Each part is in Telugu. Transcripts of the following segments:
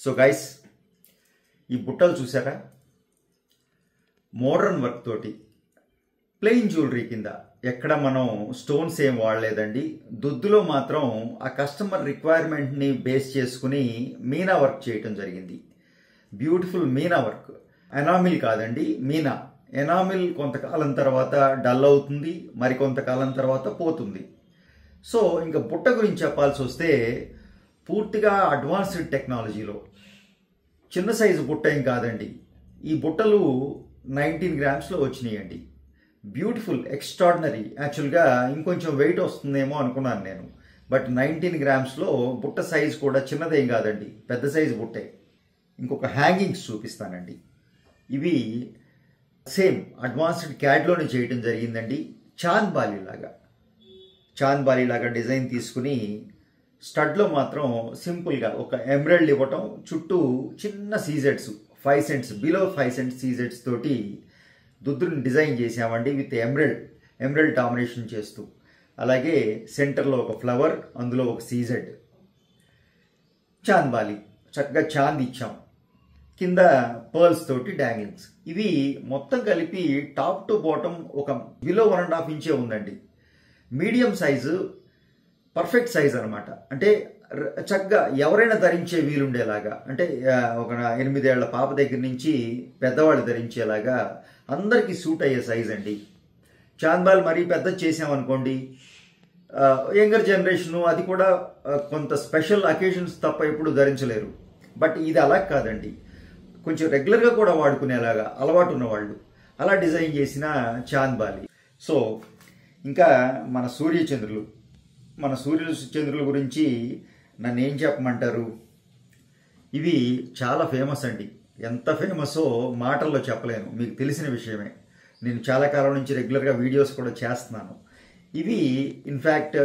సో గైస్, ఈ బుట్టలు చూసారా? మోడర్న్ వర్క్ తోటి ప్లెయిన్ జ్యువెలరీ కింద ఎక్కడ మనం స్టోన్స్ ఏం వాడలేదండి. దుద్దులో మాత్రం ఆ కస్టమర్ రిక్వైర్మెంట్ని బేస్ చేసుకుని మీనా వర్క్ చేయటం జరిగింది. Beautiful Meena work. ఎనామిల్ కాదండి, మీనా. ఎనామిల్ కొంతకాలం తర్వాత డల్ అవుతుంది, మరి కొంతకాలం తర్వాత పోతుంది. సో ఇంకా బుట్ట గురించి చెప్పాల్సి వస్తే పూర్తిగా అడ్వాన్స్డ్ టెక్నాలజీలో చిన్న సైజు బుట్ట ఏం కాదండి. ఈ బుట్టలు 19 గ్రామ్స్లో వచ్చినాయండి. Beautiful, extraordinary. యాక్చువల్గా ఇంకొంచెం వెయిట్ వస్తుందేమో అనుకున్నాను నేను, బట్ 19 గ్రామ్స్లో బుట్ట సైజు కూడా చిన్నదేం కాదండి, పెద్ద సైజు బుట్టే. ఇంకొక హ్యాంగింగ్స్ చూపిస్తానండి. ఇవి సేమ్ అడ్వాన్స్డ్ క్యాడ్లోనే చేయటం జరిగిందండి. చాంద్ బాలి లాగా డిజైన్ తీసుకుని స్టడ్లో మాత్రం సింపుల్గా ఒక ఎమరల్డ్ ఇవ్వటం, చుట్టూ చిన్న సీజెడ్స్ 5 సెంట్స్ బిలో 5 సెంట్స్ సీజెడ్స్ తోటి దుద్దుని డిజైన్ చేసామండి విత్ ఎమరల్డ్ డామినేషన్ చేస్తూ. అలాగే సెంటర్లో ఒక ఫ్లవర్, అందులో ఒక సీజెడ్. చాంద్ బాలి చక్కగా చాంద్ ఇచ్చాం. కింద పర్ల్స్ తోటి డాంగిల్స్. ఇవి మొత్తం కలిపి టాప్ టు బాటమ్ ఒక బిలో 1.5 ఇంచే ఉందండి. మీడియం సైజు, పర్ఫెక్ట్ సైజ్ అనమాట. అంటే చక్కగా ఎవరైనా ధరించే వీలుండేలాగా, అంటే ఒక 8 ఏళ్ల పాప దగ్గర నుంచి పెద్దవాళ్ళు ధరించేలాగా అందరికీ సూట్ అయ్యే సైజ్ అండి. చాంద్బాల్ మరీ పెద్ద చేసామనుకోండి, యంగర్ జనరేషను అది కూడా కొంత స్పెషల్ అకేషన్స్ తప్ప ఎప్పుడు ధరించలేరు. బట్ ఇది అలా కాదండి, కొంచెం రెగ్యులర్గా కూడా వాడుకునేలాగా అలవాటు ఉన్నవాళ్ళు అలా డిజైన్ చేసిన చాంద్బాలి. సో ఇంకా మన సూర్యచంద్రుల గురించి నన్ను ఏం చెప్పమంటారు? ఇవి చాలా ఫేమస్ అండి. ఎంత ఫేమసో మాటల్లో చెప్పలేను, మీకు తెలిసిన విషయమే. నేను చాలా కాలం నుంచి రెగ్యులర్గా వీడియోస్ కూడా చేస్తున్నాను. ఇవి ఇన్ఫ్యాక్ట్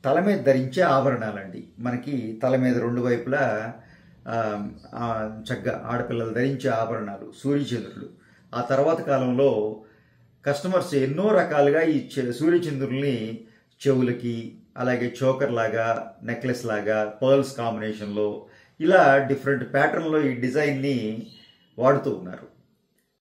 తల మీద ధరించే ఆభరణాలండి. మనకి తల మీద 2 వైపులా చక్కగా ఆడపిల్లలు ధరించే ఆభరణాలు సూర్యచంద్రులు. ఆ తర్వాత కాలంలో కస్టమర్స్ ఎన్నో రకాలుగా ఈ సూర్యచంద్రుల్ని చెవులకి, అలాగే చోకర్ లాగా, నెక్లెస్ లాగా, పర్ల్స్ కాంబినేషన్లో ఇలా డిఫరెంట్ ప్యాటర్న్లో ఈ డిజైన్ని వాడుతూ ఉన్నారు.